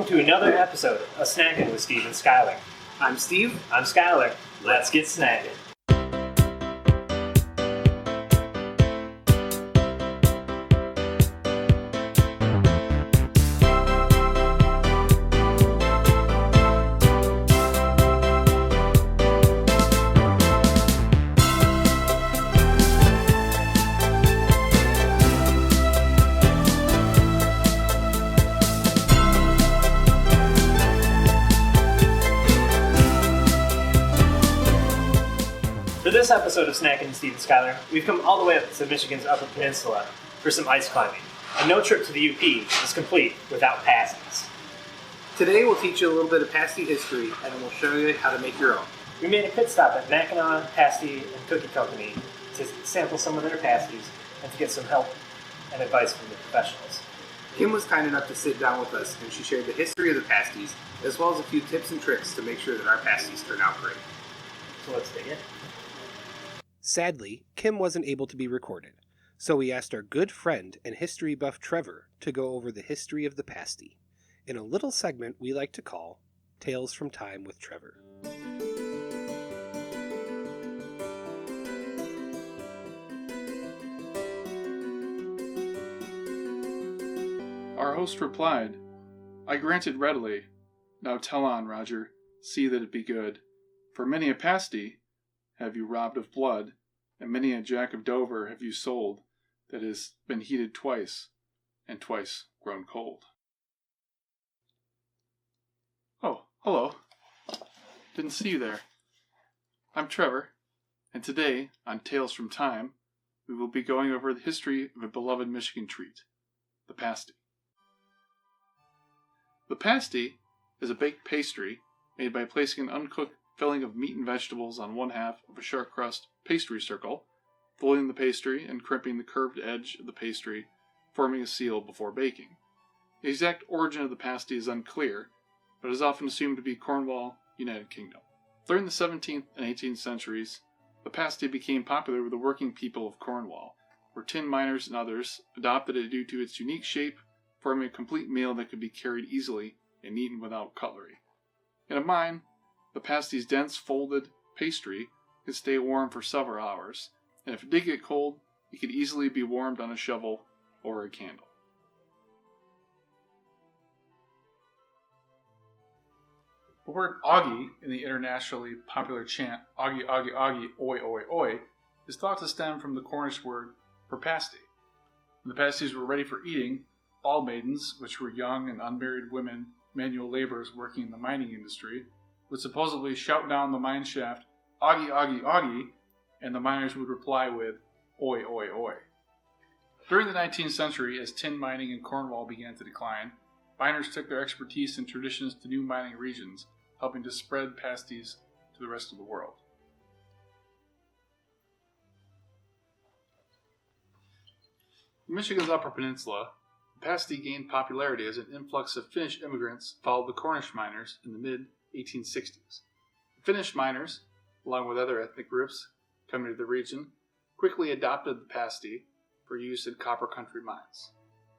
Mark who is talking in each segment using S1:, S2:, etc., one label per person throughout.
S1: Welcome to another episode of Snackin with Steve and Skyler.
S2: I'm Steve.
S1: I'm Skyler. Let's get snackin'. For this episode of Snackin' with Steve and Skyler, we've come all the way up to Michigan's Upper Peninsula for some ice climbing. And no trip to the UP is complete without pasties.
S2: Today we'll teach you a little bit of pasty history, and then we'll show you how to make your own.
S1: We made a pit stop at Mackinac Pasty and Cookie Company to sample some of their pasties and to get some help and advice from the professionals.
S2: Kim was kind enough to sit down with us, and she shared the history of the pasties, as well as a few tips and tricks to make sure that our pasties turn out great.
S1: So let's dig in.
S3: Sadly, Kim wasn't able to be recorded, so we asked our good friend and history buff Trevor to go over the history of the pasty, in a little segment we like to call Tales from Time with Trevor.
S4: Our host replied, "I grant it readily. Now tell on, Roger, see that it be good. For many a pasty have you robbed of blood, and many a jack of Dover have you sold that has been heated twice, and twice grown cold." Oh, hello. Didn't see you there. I'm Trevor, and today, on Tales from Time, we will be going over the history of a beloved Michigan treat, the pasty. The pasty is a baked pastry made by placing an uncooked filling of meat and vegetables on one half of a sharp crust pastry circle, folding the pastry and crimping the curved edge of the pastry, forming a seal before baking. The exact origin of the pasty is unclear, but is often assumed to be Cornwall, United Kingdom. During the 17th and 18th centuries, the pasty became popular with the working people of Cornwall, where tin miners and others adopted it due to its unique shape, forming a complete meal that could be carried easily and eaten without cutlery. In a mine, the pasty's dense folded pastry could stay warm for several hours, and if it did get cold, it could easily be warmed on a shovel or a candle. The word "oggy" in the internationally popular chant "Oggy, oggy, oggy, oi, oi, oi" is thought to stem from the Cornish word for pasty. When the pasties were ready for eating, ball maidens, which were young and unmarried women, manual laborers working in the mining industry, would supposedly shout down the mine shaft, "Oggy, oggy, oggy," and the miners would reply with, "Oi, oi, oi." During the 19th century, as tin mining in Cornwall began to decline, miners took their expertise and traditions to new mining regions, helping to spread pasties to the rest of the world. In Michigan's Upper Peninsula, the pasty gained popularity as an influx of Finnish immigrants followed the Cornish miners in the mid-1860s. The Finnish miners, along with other ethnic groups coming to the region, quickly adopted the pasty for use in copper country mines.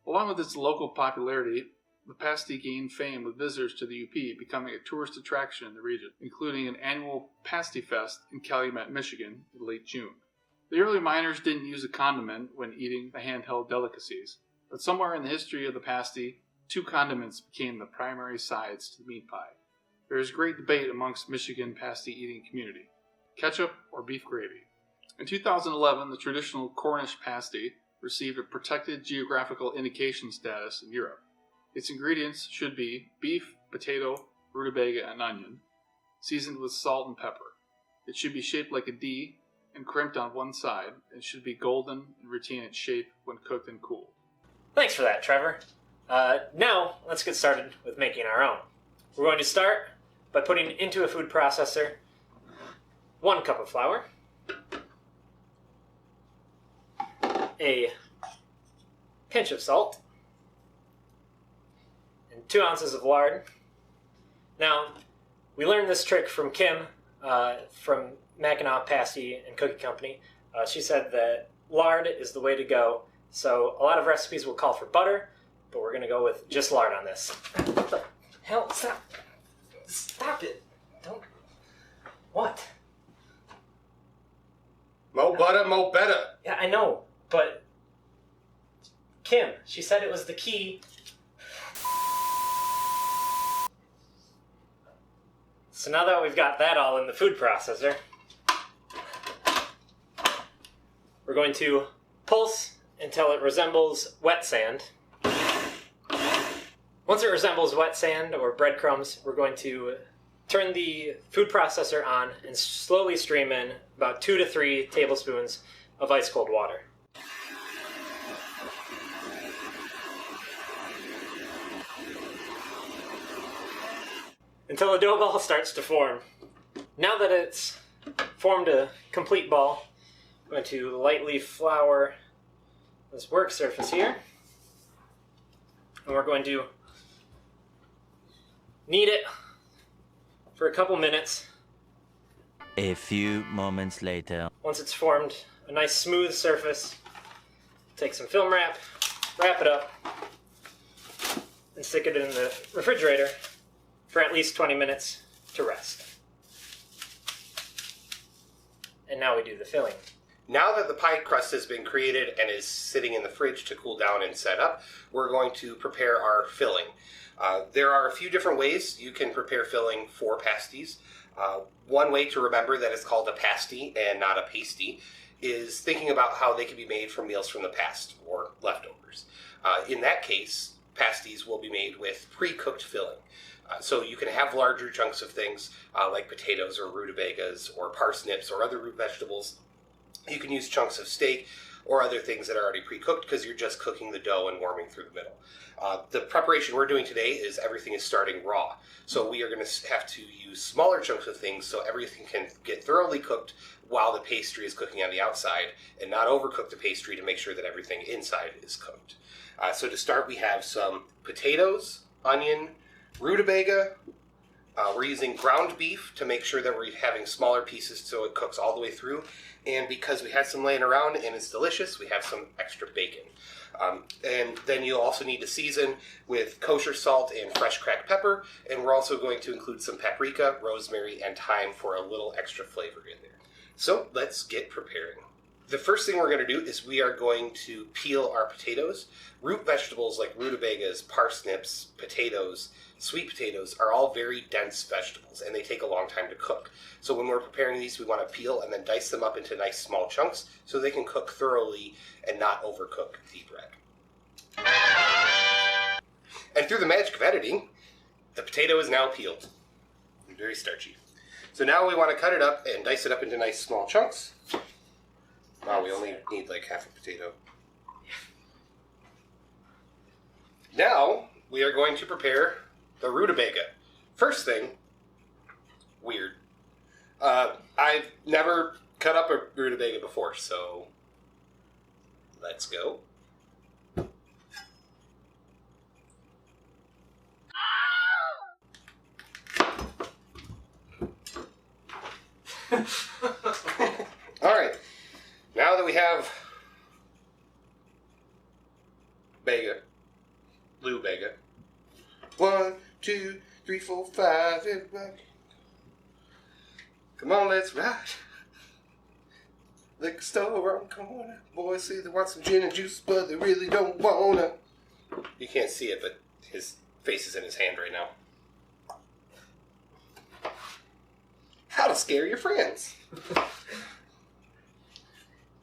S4: Along with its local popularity, the pasty gained fame with visitors to the UP, becoming a tourist attraction in the region, including an annual Pasty Fest in Calumet, Michigan in late June. The early miners didn't use a condiment when eating the handheld delicacies, but somewhere in the history of the pasty, two condiments became the primary sides to the meat pie. There is great debate amongst Michigan pasty eating community: ketchup or beef gravy. In 2011, the traditional Cornish pasty received a protected geographical indication status in Europe. Its ingredients should be beef, potato, rutabaga, and onion, seasoned with salt and pepper. It should be shaped like a D and crimped on one side, and should be golden and retain its shape when cooked and cooled.
S1: Thanks for that, Trevor. Now, let's get started with making our own. We're going to start by putting into a food processor 1 cup of flour, a pinch of salt, and 2 ounces of lard. Now, we learned this trick from Kim from Mackinac Pasty and Cookie Company. She said that lard is the way to go. So a lot of recipes will call for butter, but we're going to go with just lard on this. hell? Stop. Stop it. Don't. What?
S5: Mo butter, mo better.
S1: Yeah, I know, but Kim, she said it was the key. So now that we've got that all in the food processor, we're going to pulse until it resembles wet sand. Once it resembles wet sand or breadcrumbs, we're going to turn the food processor on and slowly stream in about 2 to 3 tablespoons of ice cold water. Until a dough ball starts to form. Now that it's formed a complete ball, I'm going to lightly flour this work surface here. And we're going to knead it for a couple minutes.
S6: A few moments later.
S1: Once it's formed a nice smooth surface, take some film wrap it up, and stick it in the refrigerator for at least 20 minutes to rest. And now we do the filling.
S5: Now that the pie crust has been created and is sitting in the fridge to cool down and set up, we're going to prepare our filling. There are a few different ways you can prepare filling for pasties. One way to remember that it's called a pasty and not a pasty is thinking about how they can be made from meals from the past or leftovers. In that case, pasties will be made with pre-cooked filling. So you can have larger chunks of things like potatoes or rutabagas or parsnips or other root vegetables. You can use chunks of steak or other things that are already pre-cooked because you're just cooking the dough and warming through the middle. The preparation we're doing today is everything is starting raw. So we are going to have to use smaller chunks of things so everything can get thoroughly cooked while the pastry is cooking on the outside and not overcook the pastry to make sure that everything inside is cooked. So to start, we have some potatoes, onion, rutabaga. We're using ground beef to make sure that we're having smaller pieces so it cooks all the way through. And because we had some laying around and it's delicious, we have some extra bacon. And then you'll also need to season with kosher salt and fresh cracked pepper. And we're also going to include some paprika, rosemary, and thyme for a little extra flavor in there. So let's get preparing. The first thing we're going to do is we are going to peel our potatoes. Root vegetables like rutabagas, parsnips, potatoes, sweet potatoes are all very dense vegetables and they take a long time to cook. So when we're preparing these, we want to peel and then dice them up into nice small chunks so they can cook thoroughly and not overcook the bread. And through the magic of editing, the potato is now peeled. Very starchy. So now we want to cut it up and dice it up into nice small chunks. Wow, we only need like half a potato. Now, we are going to prepare the rutabaga. First thing, weird. I've never cut up a rutabaga before, so let's go. Alright, now that we have rutabaga. 1, 2, 3, 4, 5, everybody. Come on, let's ride. Liquor store around the corner. Boys say they want some gin and juice, but they really don't wanna. You can't see it, but his face is in his hand right now. How to scare your friends.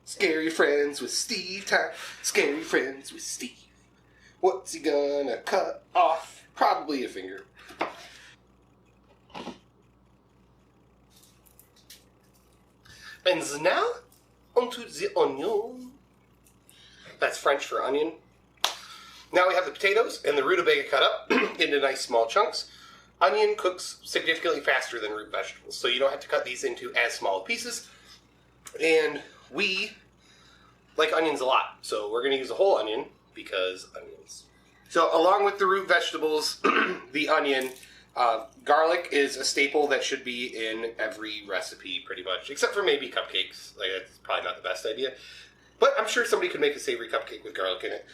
S5: Scare your friends with Steve time. Scare your friends with Steve. What's he gonna cut off? Probably a finger. And now, onto the onion. That's French for onion. Now we have the potatoes and the rutabaga cut up into nice small chunks. Onion cooks significantly faster than root vegetables, so you don't have to cut these into as small pieces. And we like onions a lot, so we're going to use a whole onion because onions. So along with the root vegetables, the onion, garlic is a staple that should be in every recipe pretty much, except for maybe cupcakes. Like, that's probably not the best idea. But I'm sure somebody could make a savory cupcake with garlic in it.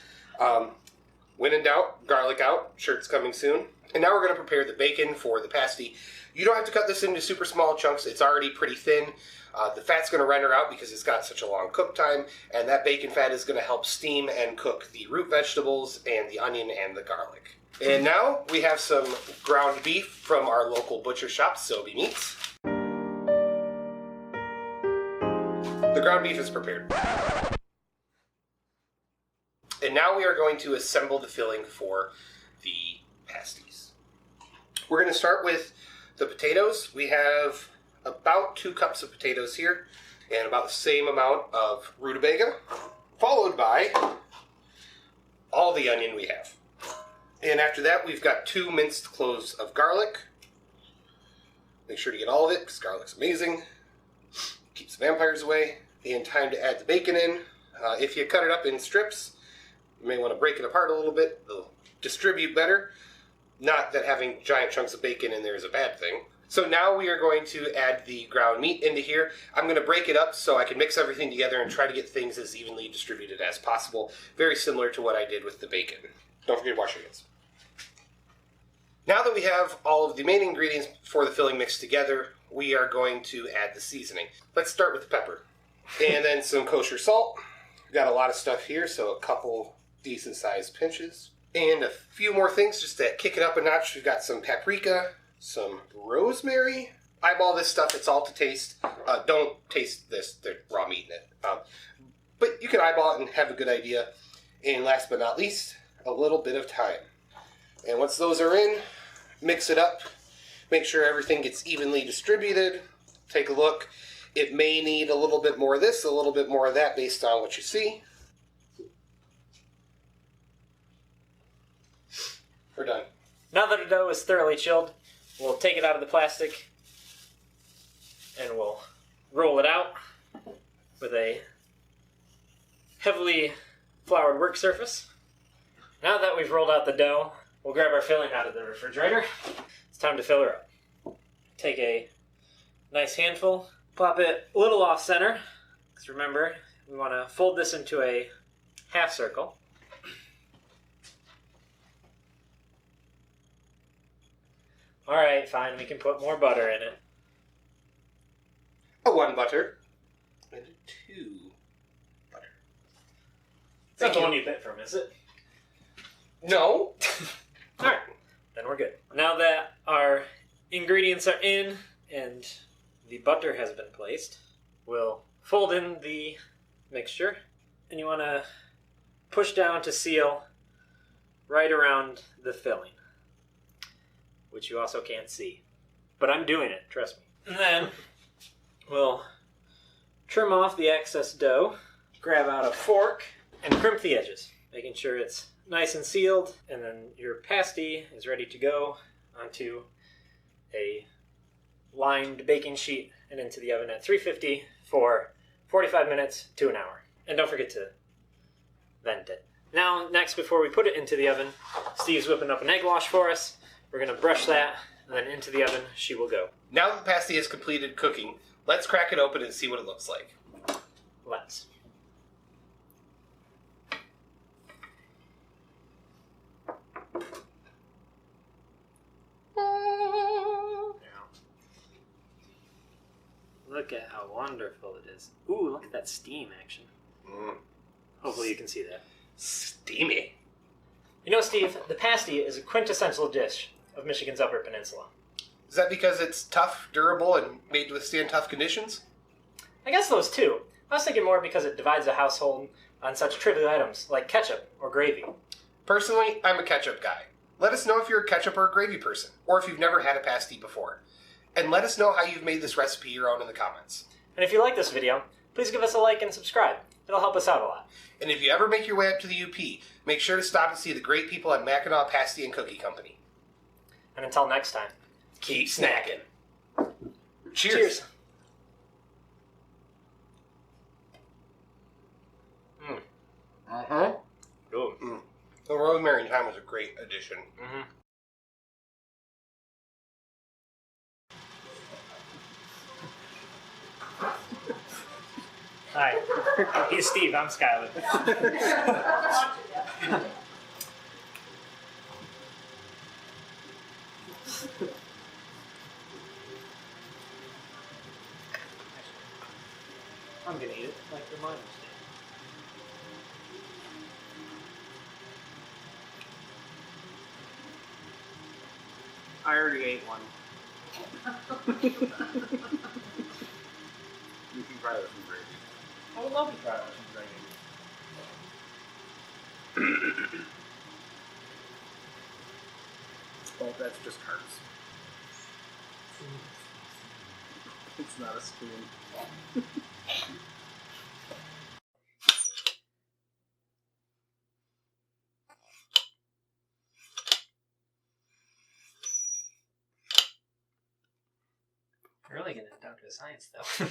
S5: When in doubt, garlic out. Shirt's coming soon. And now we're going to prepare the bacon for the pasty. You don't have to cut this into super small chunks. It's already pretty thin. The fat's going to render out because it's got such a long cook time, and that bacon fat is going to help steam and cook the root vegetables and the onion and the garlic. And now we have some ground beef from our local butcher shop, SwS&S Meats. The ground beef is prepared. And now we are going to assemble the filling for the pasties. We're going to start with the potatoes. We have about 2 cups of potatoes here, and about the same amount of rutabaga, followed by all the onion we have. And after that, we've got 2 minced cloves of garlic. Make sure to get all of it, because garlic's amazing. Keeps the vampires away. And time to add the bacon in. If you cut it up in strips, you may want to break it apart a little bit. It'll distribute better. Not that having giant chunks of bacon in there is a bad thing. So now we are going to add the ground meat into here. I'm going to break it up so I can mix everything together and try to get things as evenly distributed as possible. Very similar to what I did with the bacon. Don't forget to wash your hands. Now that we have all of the main ingredients for the filling mixed together, we are going to add the seasoning. Let's start with the pepper. And then some kosher salt. We've got a lot of stuff here, so a couple decent sized pinches. And a few more things just to kick it up a notch. We've got some paprika, some rosemary. Eyeball this stuff, it's all to taste. Don't taste this, the raw meat in it. But you can eyeball it and have a good idea. And last but not least, a little bit of thyme. And once those are in, mix it up. Make sure everything gets evenly distributed. Take a look. It may need a little bit more of this, a little bit more of that based on what you see. We're done.
S1: Now that the dough is thoroughly chilled, we'll take it out of the plastic and we'll roll it out with a heavily floured work surface. Now that we've rolled out the dough, we'll grab our filling out of the refrigerator. It's time to fill her up. Take a nice handful, plop it a little off center, because remember, we want to fold this into a half circle. Alright, fine, we can put more butter in it.
S5: A 1 butter and a 2 butter.
S1: It's not the one you bit from, is it?
S5: No.
S1: Alright, then we're good. Now that our ingredients are in and the butter has been placed, we'll fold in the mixture, and you want to push down to seal right around the filling, which you also can't see. But I'm doing it, trust me. And then we'll trim off the excess dough, grab out a fork, and crimp the edges, making sure it's nice and sealed, and then your pasty is ready to go onto a lined baking sheet and into the oven at 350 for 45 minutes to an hour. And don't forget to vent it. Now, next, before we put it into the oven, Steve's whipping up an egg wash for us. We're going to brush that, and then into the oven she will go.
S5: Now that the pasty has completed cooking, let's crack it open and see what it looks like.
S1: Let's. Look at how wonderful it is. Ooh, look at that steam action. Hopefully you can see that.
S5: Steamy.
S1: You know, Steve, the pasty is a quintessential dish of Michigan's Upper Peninsula.
S5: Is that because it's tough, durable, and made to withstand tough conditions?
S1: I guess those too. I was thinking more because it divides a household on such trivial items like ketchup or gravy.
S5: Personally, I'm a ketchup guy. Let us know if you're a ketchup or a gravy person, or if you've never had a pasty before. And let us know how you've made this recipe your own in the comments.
S1: And if you like this video, please give us a like and subscribe. It'll help us out a lot.
S5: And if you ever make your way up to the UP, make sure to stop and see the great people at Mackinac Pasty and Cookie Company.
S1: And until next time,
S5: Keep snacking. Cheers.
S1: cheers.
S5: Uh-huh.
S1: Ooh.
S5: The rosemary and thyme was a great addition.
S1: Mm-hmm. Hi, he's Steve, I'm Skyler. I'm gonna eat it like the miners did.
S2: I already ate one. You can try this one gravy.
S1: I would love to try it with some gravy.
S2: Well, that's just carbs. It's not a spoon.
S1: We're really getting down to the science, though.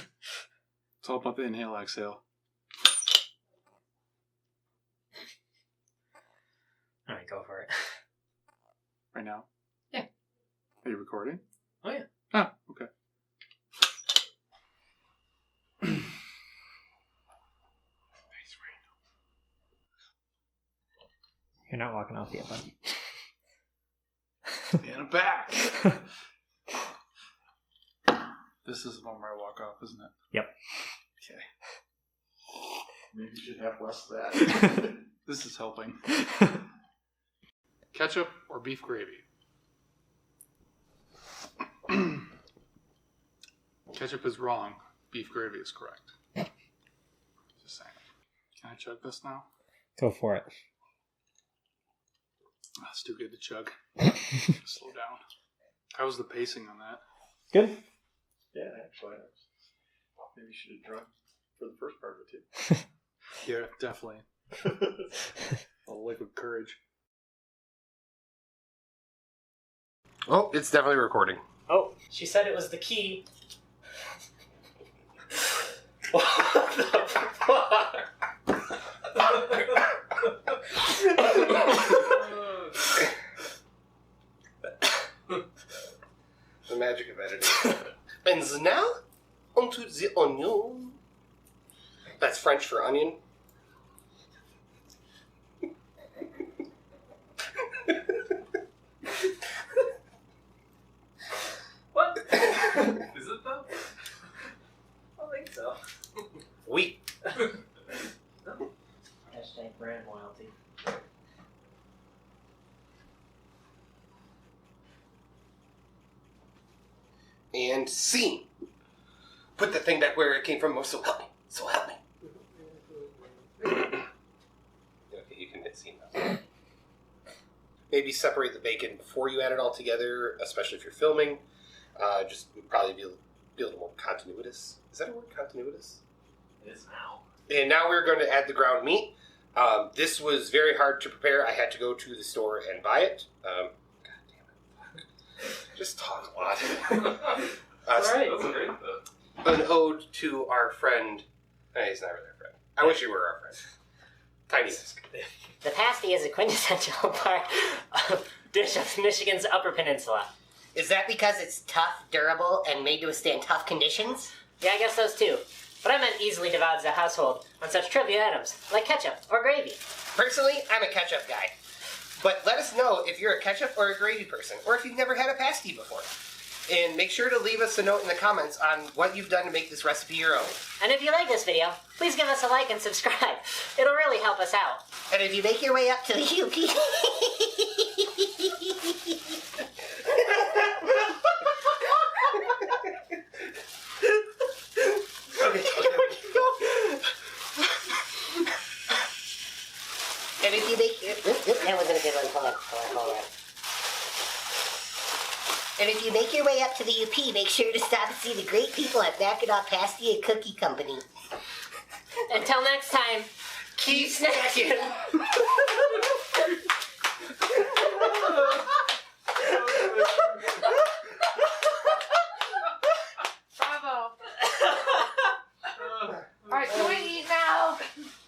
S4: It's all about the inhale, exhale.
S1: All right, go for it.
S4: Right now?
S1: Yeah.
S4: Are you recording?
S1: Oh, yeah.
S4: Ah, okay.
S1: You're not walking off yet, buddy.
S4: And I'm back! This is the one where I walk off, isn't it?
S1: Yep.
S4: Okay. Maybe you should have less of that. This is helping. Ketchup or beef gravy? Ketchup is wrong. Beef gravy is correct. Just saying. Can I chug this now?
S1: Go for it.
S4: Oh, it's too good to chug. Slow down. How was the pacing on that?
S1: Good.
S7: Yeah, actually. Maybe you should have drunk for the first part of it, too.
S4: Yeah, definitely. A liquid courage.
S5: Oh, it's definitely recording.
S1: Oh, she said it was the key. What the fuck?
S5: The magic of editing. And now, onto the onion. That's French for onion.
S1: What?
S7: Is it though?
S1: I think so.
S5: Oui.
S1: Hashtag brand loyalty.
S5: And scene. Put the thing back where it came from. Oh, so help me. So help me. Okay, you can hit scene now. Maybe separate the bacon before you add it all together, especially if you're filming. Just would probably be a little more continuous. Is that a word, continuous?
S7: It is now.
S5: And now we're going to add the ground meat. This was very hard to prepare. I had to go to the store and buy it. God damn it. Fuck. Just talk a lot.
S1: All right.
S7: That's great, though.
S5: An ode to our friend. He's not really our friend. I wish you were our friend. Titus.
S8: The pasty is a quintessential part of dish of Michigan's Upper Peninsula.
S9: Is that because it's tough, durable, and made to withstand tough conditions?
S8: Yeah, I guess those too. But I meant easily divides the household on such trivial items like ketchup or gravy.
S9: Personally, I'm a ketchup guy.
S5: But let us know if you're a ketchup or a gravy person, or if you've never had a pasty before. And make sure to leave us a note in the comments on what you've done to make this recipe your own.
S8: And if you like this video, please give us a like and subscribe. It'll really help us out.
S9: And if you make your way up to the UP... And if you make your... That wasn't a good one. Hold on. And if you make your way up to the UP, make sure to stop and see the great people at Mackinac Pasty and Cookie Company.
S8: Until next time,
S5: Keep snacking!